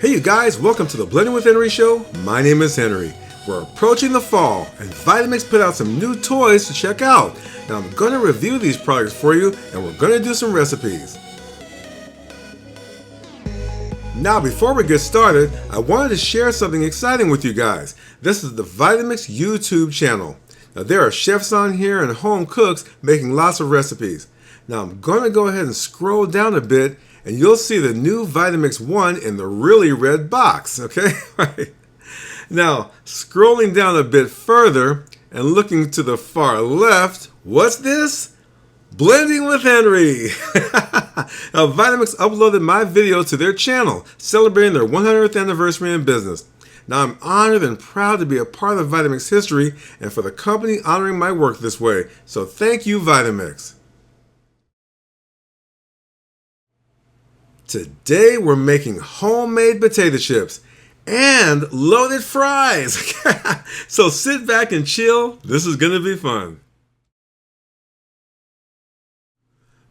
Hey you guys, welcome to the Blending with Henry show. My name is Henry. We're approaching the fall and Vitamix put out some new toys to check out. Now I'm going to review these products for you and we're going to do some recipes. Now before we get started, I wanted to share something exciting with you guys. This is the Vitamix YouTube channel. Now there are chefs on here and home cooks making lots of recipes. Now I'm going to go ahead and scroll down a bit and you'll see the new Vitamix 1 in the really red box, okay? Now, scrolling down a bit further and looking to the far left, what's this? Blending with Henry! Now, Vitamix uploaded my video to their channel, celebrating their 100th anniversary in business. Now, I'm honored and proud to be a part of Vitamix history and for the company honoring my work this way. So thank you, Vitamix. Today we're making homemade potato chips and loaded fries. So sit back and chill. This is going to be fun.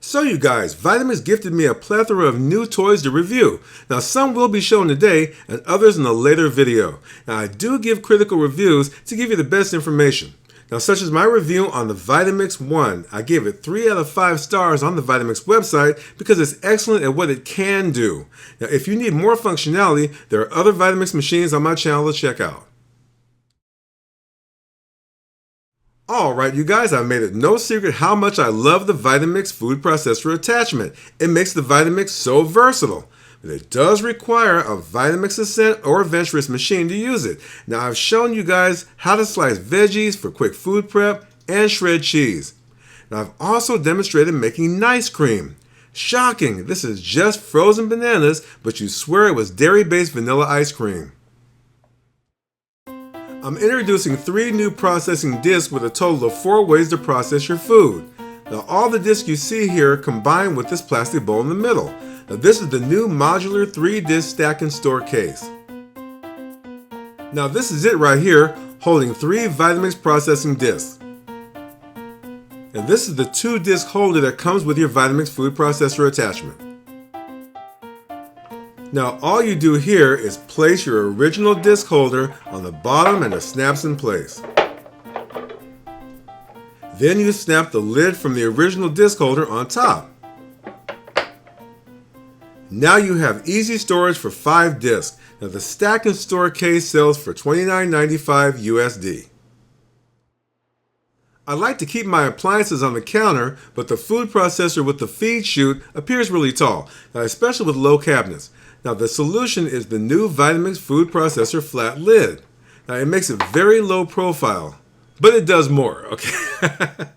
So you guys, Vitamix gifted me a plethora of new toys to review. Now some will be shown today and others in a later video. Now I do give critical reviews to give you the best information. Now, such as my review on the Vitamix 1, I gave it 3 out of 5 stars on the Vitamix website because it's excellent at what it can do. Now, if you need more functionality, there are other Vitamix machines on my channel to check out. Alright you guys, I've made it no secret how much I love the Vitamix food processor attachment. It makes the Vitamix so versatile. But it does require a Vitamix Ascent or Adventurous machine to use it. Now I've shown you guys how to slice veggies for quick food prep and shred cheese. Now I've also demonstrated making nice cream. Shocking, this is just frozen bananas, but you swear it was dairy-based vanilla ice cream. I'm introducing 3 new processing discs with a total of 4 ways to process your food. Now all the discs you see here combine with this plastic bowl in the middle. Now this is the new modular 3-disc stack and store case. Now this is it right here, holding 3 Vitamix processing discs. And this is the 2-disc holder that comes with your Vitamix food processor attachment. Now all you do here is place your original disc holder on the bottom and it snaps in place. Then you snap the lid from the original disc holder on top. Now you have easy storage for 5 discs. Now the stack and store case sells for $29.95 USD. I like to keep my appliances on the counter, but the food processor with the feed chute appears really tall, now especially with low cabinets. Now the solution is the new Vitamix food processor flat lid. Now it makes it very low profile, but it does more, okay?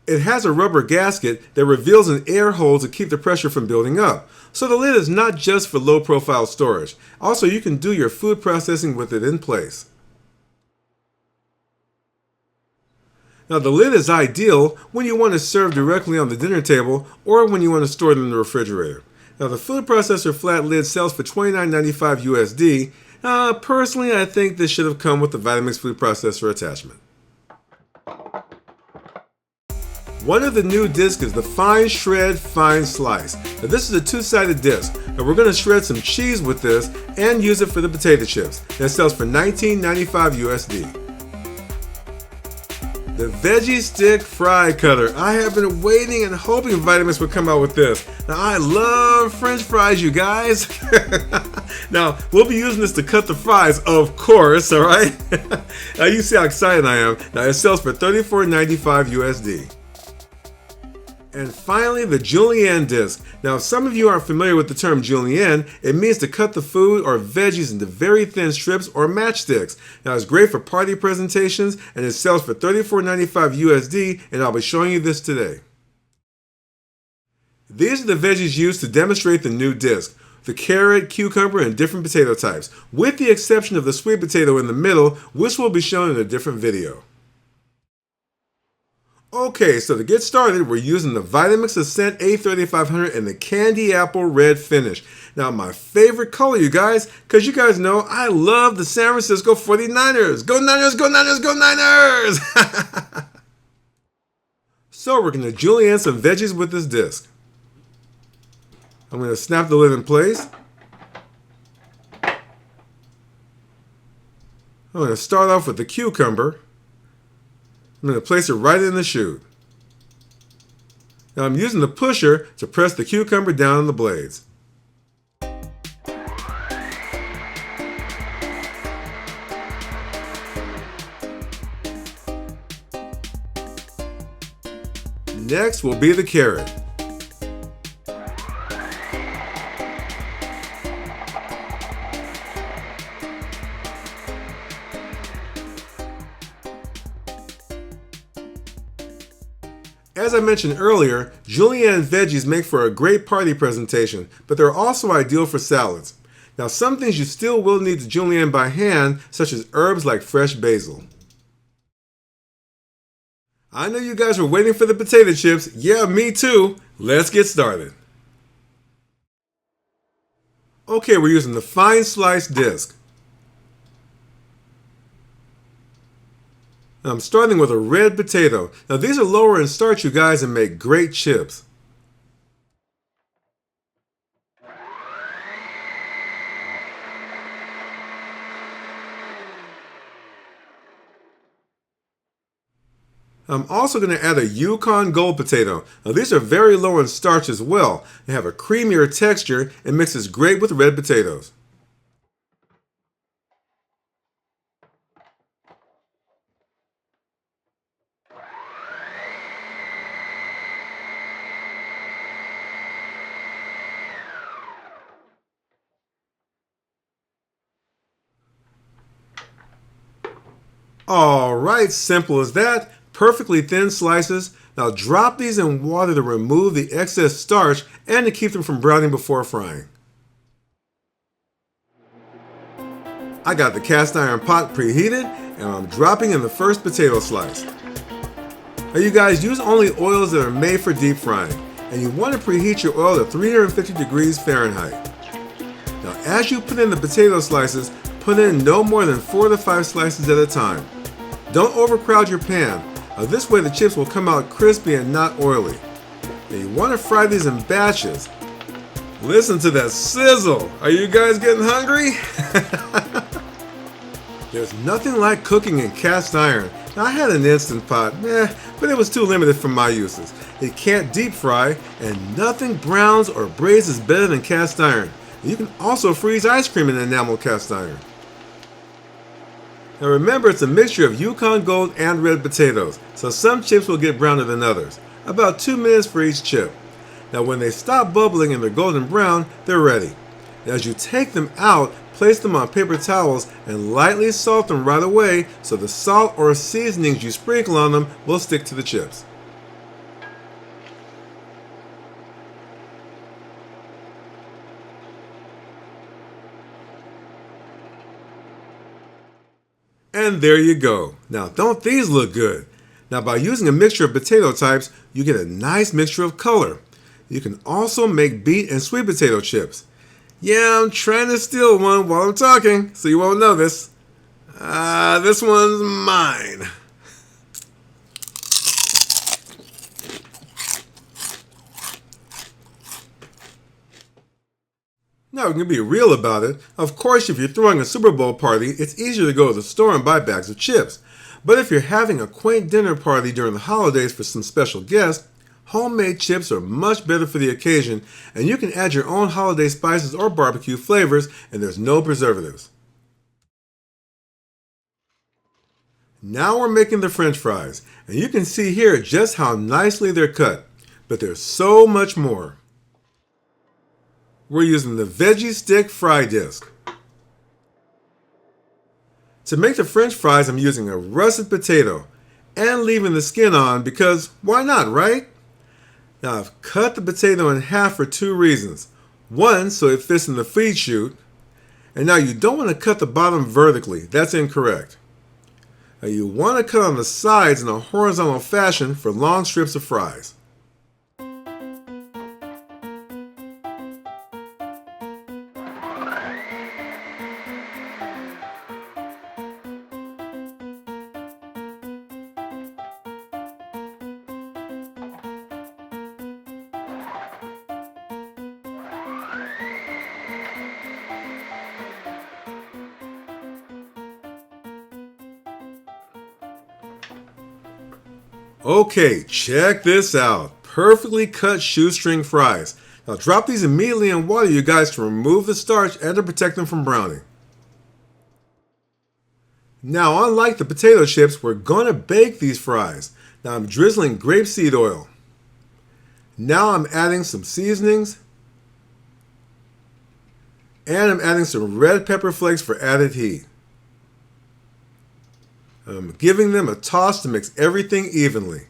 It has a rubber gasket that reveals an air hole to keep the pressure from building up. So the lid is not just for low profile storage. Also, you can do your food processing with it in place. Now the lid is ideal when you want to serve directly on the dinner table or when you want to store it in the refrigerator. Now the food processor flat lid sells for $29.95 USD. Personally, I think this should have come with the Vitamix food processor attachment. One of the new discs is the Fine Shred Fine Slice. Now this is a 2-sided disc, and we're going to shred some cheese with this and use it for the potato chips. That sells for $19.95 USD. The Veggie Stick Fry Cutter. I have been waiting and hoping Vitamix would come out with this. Now I love French fries, you guys. Now we'll be using this to cut the fries, of course, alright? Now you see how excited I am. Now it sells for $34.95 USD. And finally, the Julienne Disc. Now, if some of you aren't familiar with the term Julienne, it means to cut the food or veggies into very thin strips or matchsticks. Now, it's great for party presentations, and it sells for $34.95 USD, and I'll be showing you this today. These are the veggies used to demonstrate the new disc. The carrot, cucumber, and different potato types, with the exception of the sweet potato in the middle, which will be shown in a different video. Okay, so to get started, we're using the Vitamix Ascent A3500 in the candy apple red finish. Now, my favorite color, you guys, because you guys know I love the San Francisco 49ers. Go Niners, go Niners, go Niners! So we're going to julienne some veggies with this disc. I'm going to snap the lid in place. I'm going to start off with the cucumber. I'm going to place it right in the chute. Now I'm using the pusher to press the cucumber down on the blades. Next will be the carrot. As I mentioned earlier, Julienne veggies make for a great party presentation, but they're also ideal for salads. Now some things you still will need to Julienne by hand, such as herbs like fresh basil. I know you guys were waiting for the potato chips. Yeah, me too. Let's get started. Okay, we're using the fine sliced disc. I'm starting with a red potato. Now these are lower in starch, you guys, and make great chips. I'm also going to add a Yukon Gold potato. Now these are very low in starch as well. They have a creamier texture and mixes great with red potatoes. Alright, simple as that. Perfectly thin slices. Now drop these in water to remove the excess starch and to keep them from browning before frying. I got the cast iron pot preheated and I'm dropping in the first potato slice. Now you guys, use only oils that are made for deep frying, and you want to preheat your oil to 350 degrees Fahrenheit. Now as you put in the potato slices, put in no more than 4 to 5 slices at a time. Don't overcrowd your pan. This way the chips will come out crispy and not oily. Now you want to fry these in batches. Listen to that sizzle. Are you guys getting hungry? There's nothing like cooking in cast iron. Now I had an Instant Pot, but it was too limited for my uses. It can't deep fry, and nothing browns or braised better than cast iron. You can also freeze ice cream in enamel cast iron. Now remember, it's a mixture of Yukon Gold and red potatoes, so some chips will get browner than others. About 2 minutes for each chip. Now when they stop bubbling and they're golden brown, they're ready. Now, as you take them out, place them on paper towels and lightly salt them right away so the salt or seasonings you sprinkle on them will stick to the chips. And there you go. Now don't these look good? Now by using a mixture of potato types, you get a nice mixture of color. You can also make beet and sweet potato chips. Yeah, I'm trying to steal one while I'm talking, so you won't know this. This one's mine. Now, we can be real about it. Of course, if you're throwing a Super Bowl party, it's easier to go to the store and buy bags of chips. But if you're having a quaint dinner party during the holidays for some special guests, homemade chips are much better for the occasion, and you can add your own holiday spices or barbecue flavors, and there's no preservatives. Now we're making the French fries, and you can see here just how nicely they're cut. But there's so much more. We're using the Veggie stick fry disc. To make the French fries, I'm using a russet potato and leaving the skin on because why not, right? Now I've cut the potato in half for 2 reasons. One, so it fits in the feed chute. And now you don't want to cut the bottom vertically. That's incorrect. Now you want to cut on the sides in a horizontal fashion for long strips of fries. Okay, check this out. Perfectly cut shoestring fries. Now drop these immediately in water, you guys, to remove the starch and to protect them from browning. Now, unlike the potato chips, we're going to bake these fries. Now I'm drizzling grapeseed oil. Now I'm adding some seasonings. And I'm adding some red pepper flakes for added heat. I'm giving them a toss to mix everything evenly.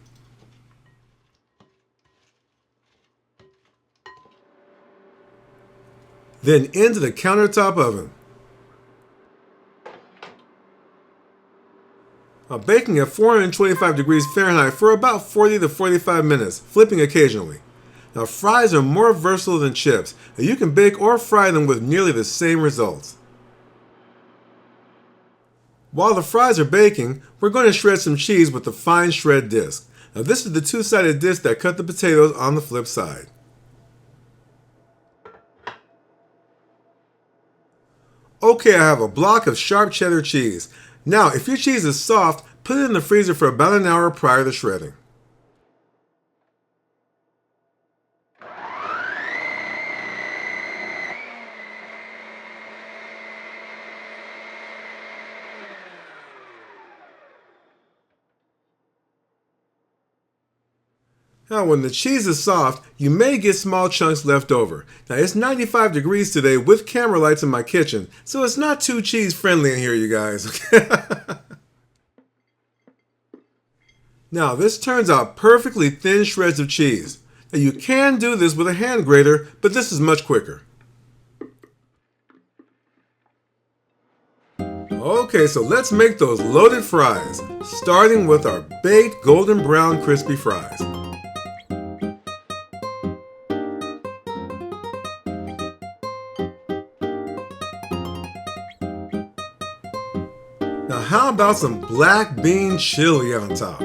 Then into the countertop oven. I'm baking at 425 degrees Fahrenheit for about 40 to 45 minutes, flipping occasionally. Now fries are more versatile than chips, and you can bake or fry them with nearly the same results. While the fries are baking, we're going to shred some cheese with the fine shred disc. Now this is the two-sided disc that cut the potatoes on the flip side. Okay, I have a block of sharp cheddar cheese. Now, if your cheese is soft, put it in the freezer for about an hour prior to shredding. Now, when the cheese is soft, you may get small chunks left over. Now, it's 95 degrees today with camera lights in my kitchen, so it's not too cheese friendly in here, you guys. Now, this turns out perfectly thin shreds of cheese. Now, you can do this with a hand grater, but this is much quicker. Okay, so let's make those loaded fries, starting with our baked golden brown crispy fries. Now how about some black bean chili on top?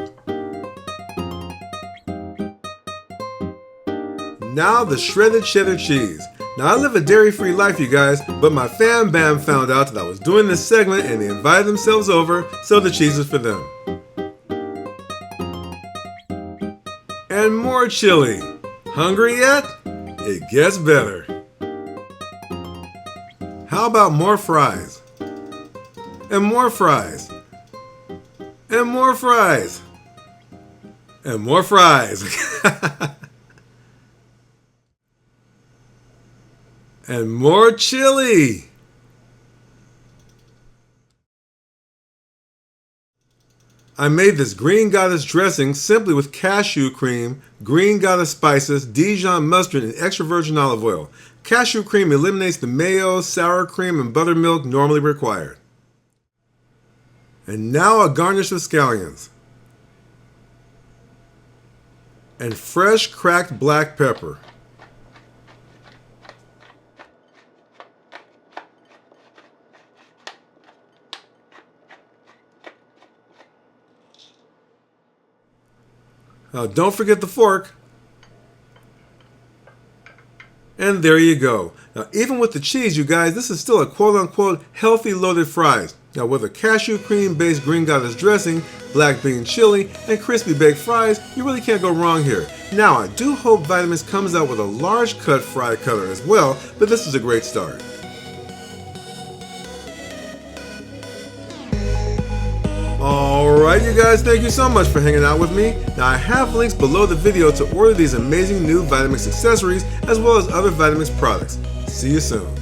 Now the shredded cheddar cheese. Now I live a dairy-free life, you guys, but my fam bam found out that I was doing this segment and they invited themselves over, so the cheese is for them. And more chili. Hungry yet? It gets better. How about more fries? And more fries. And more fries. And more fries. And more chili. I made this Green Goddess dressing simply with cashew cream, Green Goddess spices, Dijon mustard, and extra virgin olive oil. Cashew cream eliminates the mayo, sour cream, and buttermilk normally required. And now a garnish of scallions. And fresh cracked black pepper. Now don't forget the fork. And there you go. Now even with the cheese, you guys, this is still a quote-unquote healthy loaded fries. Now with a cashew cream based Green Goddess dressing, black bean chili, and crispy baked fries, you really can't go wrong here. Now I do hope Vitamix comes out with a large cut fry cutter as well, but this is a great start. Alright you guys, thank you so much for hanging out with me. Now I have links below the video to order these amazing new Vitamix accessories as well as other Vitamix products. See you soon.